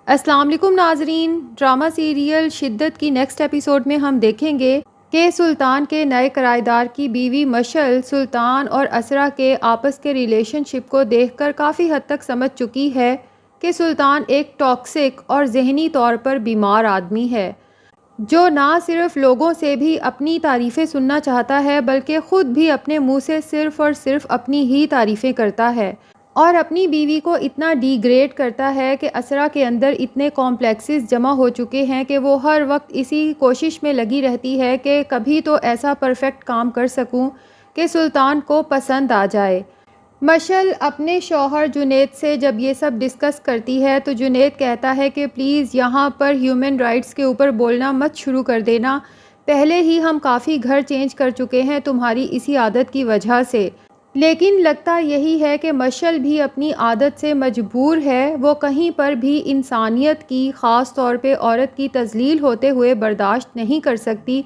السلام علیکم ناظرین، ڈرامہ سیریل شدت کی نیکسٹ ایپیسوڈ میں ہم دیکھیں گے کہ سلطان کے نئے کرایہ دار کی بیوی مشعل سلطان اور اسرا کے آپس کے ریلیشن شپ کو دیکھ کر کافی حد تک سمجھ چکی ہے کہ سلطان ایک ٹاکسک اور ذہنی طور پر بیمار آدمی ہے جو نہ صرف لوگوں سے بھی اپنی تعریفیں سننا چاہتا ہے بلکہ خود بھی اپنے منہ سے صرف اور صرف اپنی ہی تعریفیں کرتا ہے اور اپنی بیوی کو اتنا ڈی گریڈ کرتا ہے کہ اسرا کے اندر اتنے کمپلیکسز جمع ہو چکے ہیں کہ وہ ہر وقت اسی کوشش میں لگی رہتی ہے کہ کبھی تو ایسا پرفیکٹ کام کر سکوں کہ سلطان کو پسند آ جائے۔ مشعل اپنے شوہر جنید سے جب یہ سب ڈسکس کرتی ہے تو جنید کہتا ہے کہ پلیز یہاں پر ہیومن رائٹس کے اوپر بولنا مت شروع کر دینا، پہلے ہی ہم کافی گھر چینج کر چکے ہیں تمہاری اسی عادت کی وجہ سے۔ لیکن لگتا یہی ہے کہ مشعل بھی اپنی عادت سے مجبور ہے، وہ کہیں پر بھی انسانیت کی، خاص طور پہ عورت کی تذلیل ہوتے ہوئے برداشت نہیں کر سکتی،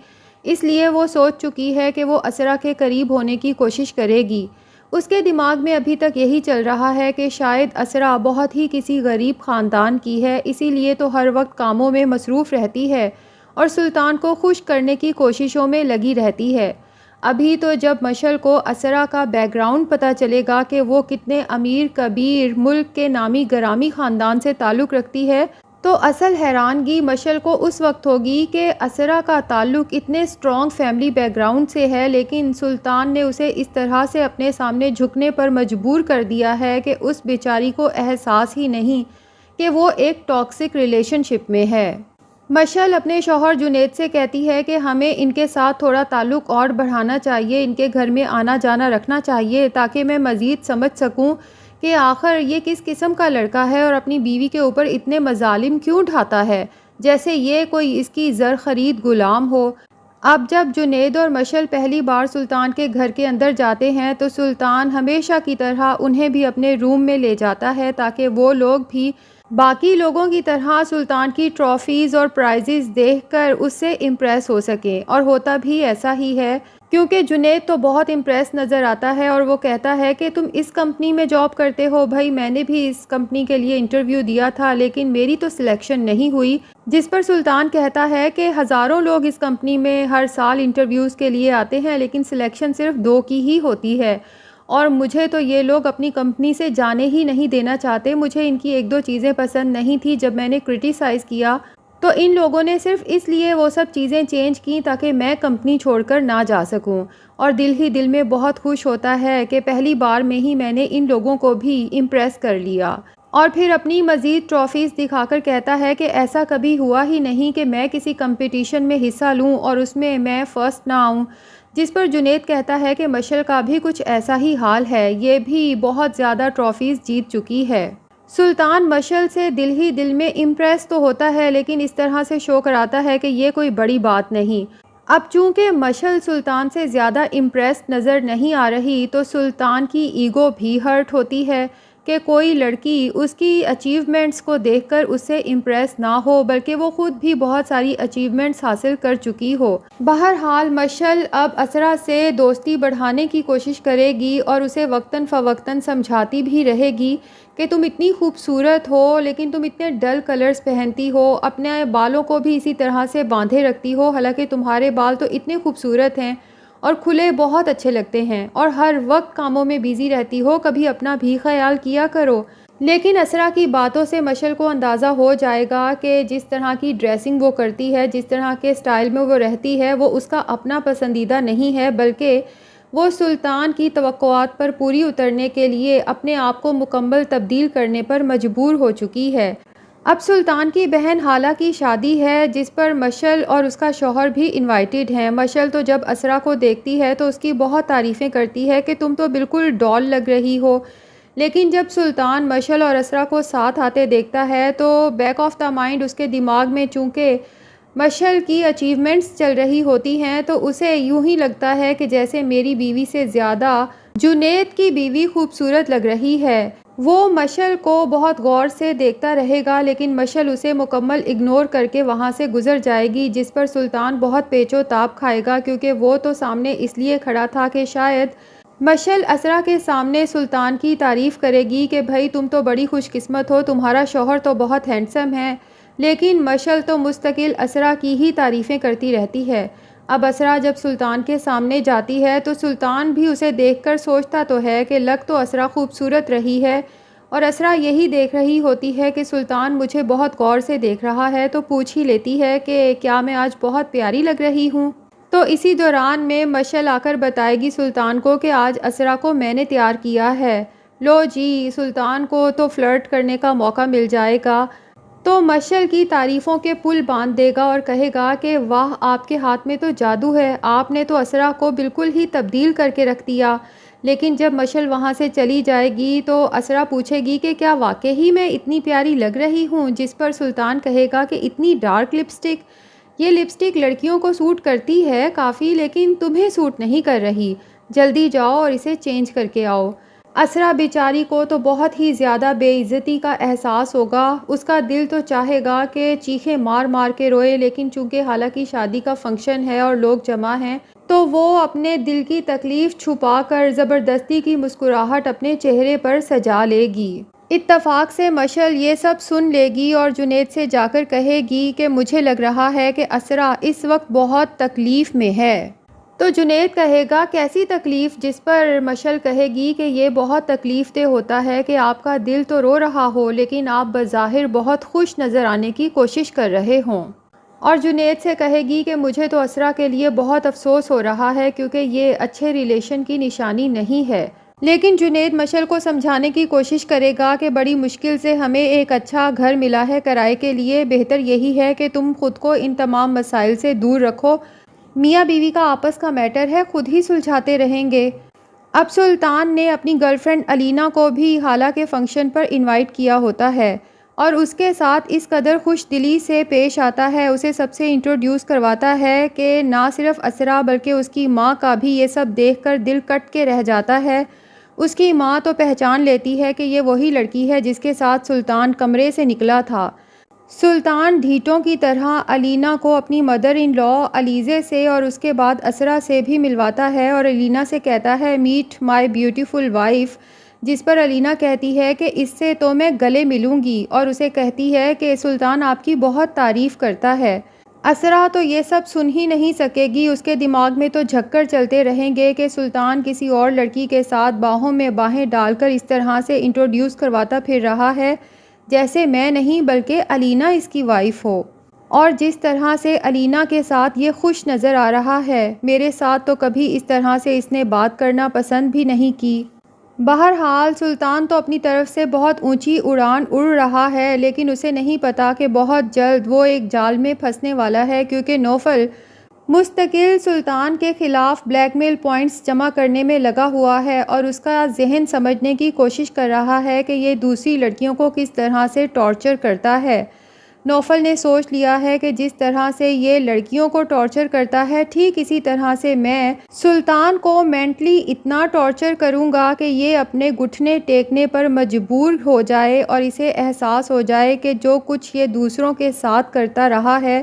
اس لیے وہ سوچ چکی ہے کہ وہ اسرا کے قریب ہونے کی کوشش کرے گی۔ اس کے دماغ میں ابھی تک یہی چل رہا ہے کہ شاید اسرا بہت ہی کسی غریب خاندان کی ہے، اسی لیے تو ہر وقت کاموں میں مصروف رہتی ہے اور سلطان کو خوش کرنے کی کوششوں میں لگی رہتی ہے۔ ابھی تو جب مشعل کو اسرا کا بیک گراؤنڈ پتہ چلے گا کہ وہ کتنے امیر کبیر ملک کے نامی گرامی خاندان سے تعلق رکھتی ہے تو اصل حیرانگی مشعل کو اس وقت ہوگی کہ اسرا کا تعلق اتنے اسٹرانگ فیملی بیک گراؤنڈ سے ہے لیکن سلطان نے اسے اس طرح سے اپنے سامنے جھکنے پر مجبور کر دیا ہے کہ اس بیچاری کو احساس ہی نہیں کہ وہ ایک ٹاکسک ریلیشن شپ میں ہے۔ مشعل اپنے شوہر جنید سے کہتی ہے کہ ہمیں ان کے ساتھ تھوڑا تعلق اور بڑھانا چاہیے، ان کے گھر میں آنا جانا رکھنا چاہیے تاکہ میں مزید سمجھ سکوں کہ آخر یہ کس قسم کا لڑکا ہے اور اپنی بیوی کے اوپر اتنے مظالم کیوں اٹھاتا ہے، جیسے یہ کوئی اس کی زر خرید غلام ہو۔ اب جب جنید اور مشعل پہلی بار سلطان کے گھر کے اندر جاتے ہیں تو سلطان ہمیشہ کی طرح انہیں بھی اپنے روم میں لے جاتا ہے تاکہ وہ لوگ بھی باقی لوگوں کی طرح سلطان کی ٹرافیز اور پرائزز دیکھ کر اس سے امپریس ہو سکیں، اور ہوتا بھی ایسا ہی ہے کیونکہ جنید تو بہت امپریس نظر آتا ہے اور وہ کہتا ہے کہ تم اس کمپنی میں جاب کرتے ہو، بھائی میں نے بھی اس کمپنی کے لیے انٹرویو دیا تھا لیکن میری تو سلیکشن نہیں ہوئی، جس پر سلطان کہتا ہے کہ ہزاروں لوگ اس کمپنی میں ہر سال انٹرویوز کے لیے آتے ہیں لیکن سلیکشن صرف 2 کی ہی ہوتی ہے اور مجھے تو یہ لوگ اپنی کمپنی سے جانے ہی نہیں دینا چاہتے، مجھے ان کی 1-2 چیزیں پسند نہیں تھی، جب میں نے کرٹیسائز کیا تو ان لوگوں نے صرف اس لیے وہ سب چیزیں چینج کی تاکہ میں کمپنی چھوڑ کر نہ جا سکوں، اور دل ہی دل میں بہت خوش ہوتا ہے کہ پہلی بار میں ہی میں نے ان لوگوں کو بھی امپریس کر لیا، اور پھر اپنی مزید ٹرافیز دکھا کر کہتا ہے کہ ایسا کبھی ہوا ہی نہیں کہ میں کسی کمپٹیشن میں حصہ لوں اور اس میں فرسٹ نہ آؤں، جس پر جنید کہتا ہے کہ مشعل کا بھی کچھ ایسا ہی حال ہے، یہ بھی بہت زیادہ ٹرافیز جیت چکی ہے۔ سلطان مشعل سے دل ہی دل میں امپریس تو ہوتا ہے لیکن اس طرح سے شو کراتا ہے کہ یہ کوئی بڑی بات نہیں۔ اب چونکہ مشعل سلطان سے زیادہ امپریس نظر نہیں آ رہی تو سلطان کی ایگو بھی ہرٹ ہوتی ہے کہ کوئی لڑکی اس کی اچیومنٹس کو دیکھ کر اس سے امپریس نہ ہو بلکہ وہ خود بھی بہت ساری اچیومنٹس حاصل کر چکی ہو۔ بہرحال مشعل اب اسرا سے دوستی بڑھانے کی کوشش کرے گی اور اسے وقتاً فوقتاً سمجھاتی بھی رہے گی کہ تم اتنی خوبصورت ہو لیکن تم اتنے ڈل کلرز پہنتی ہو، اپنے بالوں کو بھی اسی طرح سے باندھے رکھتی ہو، حالانکہ تمہارے بال تو اتنے خوبصورت ہیں اور کھلے بہت اچھے لگتے ہیں، اور ہر وقت کاموں میں بیزی رہتی ہو، کبھی اپنا بھی خیال کیا کرو۔ لیکن اسرا کی باتوں سے مشعل کو اندازہ ہو جائے گا کہ جس طرح کی ڈریسنگ وہ کرتی ہے، جس طرح کے سٹائل میں وہ رہتی ہے، وہ اس کا اپنا پسندیدہ نہیں ہے بلکہ وہ سلطان کی توقعات پر پوری اترنے کے لیے اپنے آپ کو مکمل تبدیل کرنے پر مجبور ہو چکی ہے۔ اب سلطان کی بہن حالہ کی شادی ہے جس پر مشعل اور اس کا شوہر بھی انوائٹڈ ہیں۔ مشعل تو جب اسرا کو دیکھتی ہے تو اس کی بہت تعریفیں کرتی ہے کہ تم تو بالکل ڈال لگ رہی ہو، لیکن جب سلطان مشعل اور اسرا کو ساتھ آتے دیکھتا ہے تو بیک آف دا مائنڈ اس کے دماغ میں چونکہ مشعل کی اچیومنٹس چل رہی ہوتی ہیں تو اسے یوں ہی لگتا ہے کہ جیسے میری بیوی سے زیادہ جنید کی بیوی خوبصورت لگ رہی ہے۔ وہ مشعل کو بہت غور سے دیکھتا رہے گا لیکن مشعل اسے مکمل اگنور کر کے وہاں سے گزر جائے گی، جس پر سلطان بہت پیچ و تاب کھائے گا کیونکہ وہ تو سامنے اس لیے کھڑا تھا کہ شاید مشل اسرا کے سامنے سلطان کی تعریف کرے گی کہ بھائی تم تو بڑی خوش قسمت ہو، تمہارا شوہر تو بہت ہینڈسم ہے، لیکن مشل تو مستقل اسرا کی ہی تعریفیں کرتی رہتی ہے۔ اب اسرا جب سلطان کے سامنے جاتی ہے تو سلطان بھی اسے دیکھ کر سوچتا تو ہے کہ لگ تو اسرا خوبصورت رہی ہے، اور اسرا یہی دیکھ رہی ہوتی ہے کہ سلطان مجھے بہت غور سے دیکھ رہا ہے، تو پوچھ ہی لیتی ہے کہ کیا میں آج بہت پیاری لگ رہی ہوں؟ تو اسی دوران میں مشل آ کر بتائے گی سلطان کو کہ آج اسرا کو میں نے تیار کیا ہے۔ لو جی، سلطان کو تو فلرٹ کرنے کا موقع مل جائے گا۔ تو مشل کی تعریفوں کے پل باندھ دے گا اور کہے گا کہ واہ، آپ کے ہاتھ میں تو جادو ہے، آپ نے تو اسرا کو بالکل ہی تبدیل کر کے رکھ دیا۔ لیکن جب مشل وہاں سے چلی جائے گی تو اسرا پوچھے گی کہ کیا واقعی میں اتنی پیاری لگ رہی ہوں؟ جس پر سلطان کہے گا کہ اتنی ڈارک لپسٹک، یہ لپسٹک لڑکیوں کو سوٹ کرتی ہے کافی، لیکن تمہیں سوٹ نہیں کر رہی، جلدی جاؤ اور اسے چینج کر کے آؤ۔ اسرا بیچاری کو تو بہت ہی زیادہ بے عزتی کا احساس ہوگا، اس کا دل تو چاہے گا کہ چیخیں مار مار کے روئے، لیکن چونکہ حالانکہ شادی کا فنکشن ہے اور لوگ جمع ہیں تو وہ اپنے دل کی تکلیف چھپا کر زبردستی کی مسکراہٹ اپنے چہرے پر سجا لے گی۔ اتفاق سے مشل یہ سب سن لے گی اور جنید سے جا کر کہے گی کہ مجھے لگ رہا ہے کہ اسرا اس وقت بہت تکلیف میں ہے۔ تو جنید کہے گا کیسی تکلیف؟ جس پر مشل کہے گی کہ یہ بہت تکلیف دہ ہوتا ہے کہ آپ کا دل تو رو رہا ہو لیکن آپ بظاہر بہت خوش نظر آنے کی کوشش کر رہے ہوں۔ اور جنید سے کہے گی کہ مجھے تو اسرا کے لیے بہت افسوس ہو رہا ہے کیونکہ یہ اچھے ریلیشن کی نشانی نہیں ہے۔ لیکن جنید مشل کو سمجھانے کی کوشش کرے گا کہ بڑی مشکل سے ہمیں ایک اچھا گھر ملا ہے کرائے کے لیے، بہتر یہی ہے کہ تم خود کو ان تمام مسائل سے دور رکھو، میاں بیوی کا آپس کا میٹر ہے، خود ہی سلجھاتے رہیں گے۔ اب سلطان نے اپنی گرل فرینڈ الینا کو بھی حالہ کے فنکشن پر انوائٹ کیا ہوتا ہے اور اس کے ساتھ اس قدر خوش دلی سے پیش آتا ہے، اسے سب سے انٹروڈیوس کرواتا ہے کہ نہ صرف اسرا بلکہ اس کی ماں کا بھی یہ سب دیکھ کر دل کٹ کے رہ جاتا ہے۔ اس کی ماں تو پہچان لیتی ہے کہ یہ وہی لڑکی ہے جس کے ساتھ سلطان کمرے سے نکلا تھا۔ سلطان ڈھیٹوں کی طرح الینا کو اپنی مدر ان لا علیزے سے اور اس کے بعد اسرا سے بھی ملواتا ہے اور الینا سے کہتا ہے میٹ مائی بیوٹیفل وائف، جس پر الینا کہتی ہے کہ اس سے تو میں گلے ملوں گی، اور اسے کہتی ہے کہ سلطان آپ کی بہت تعریف کرتا ہے۔ اسرا تو یہ سب سن ہی نہیں سکے گی، اس کے دماغ میں تو جھکر چلتے رہیں گے کہ سلطان کسی اور لڑکی کے ساتھ باہوں میں باہیں ڈال کر اس طرح سے انٹروڈیوس کرواتا پھر رہا ہے جیسے میں نہیں بلکہ الینا اس کی وائف ہو، اور جس طرح سے الینا کے ساتھ یہ خوش نظر آ رہا ہے، میرے ساتھ تو کبھی اس طرح سے اس نے بات کرنا پسند بھی نہیں کی۔ بہرحال سلطان تو اپنی طرف سے بہت اونچی اڑان اڑ رہا ہے، لیکن اسے نہیں پتا کہ بہت جلد وہ ایک جال میں پھنسنے والا ہے، کیونکہ نوفل مستقل سلطان کے خلاف بلیک میل پوائنٹس جمع کرنے میں لگا ہوا ہے اور اس کا ذہن سمجھنے کی کوشش کر رہا ہے کہ یہ دوسری لڑکیوں کو کس طرح سے ٹارچر کرتا ہے۔ نوفل نے سوچ لیا ہے کہ جس طرح سے یہ لڑکیوں کو ٹارچر کرتا ہے ٹھیک اسی طرح سے میں سلطان کو مینٹلی اتنا ٹارچر کروں گا کہ یہ اپنے گھٹنے ٹیکنے پر مجبور ہو جائے اور اسے احساس ہو جائے کہ جو کچھ یہ دوسروں کے ساتھ کرتا رہا ہے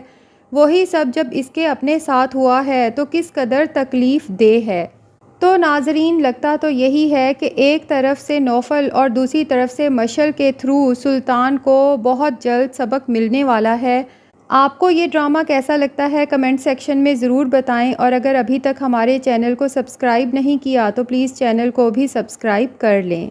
وہی سب جب اس کے اپنے ساتھ ہوا ہے تو کس قدر تکلیف دہ ہے۔ تو ناظرین، لگتا تو یہی ہے کہ ایک طرف سے نوفل اور دوسری طرف سے مشل کے تھرو سلطان کو بہت جلد سبق ملنے والا ہے۔ آپ کو یہ ڈرامہ کیسا لگتا ہے کمنٹ سیکشن میں ضرور بتائیں، اور اگر ابھی تک ہمارے چینل کو سبسکرائب نہیں کیا تو پلیز چینل کو بھی سبسکرائب کر لیں۔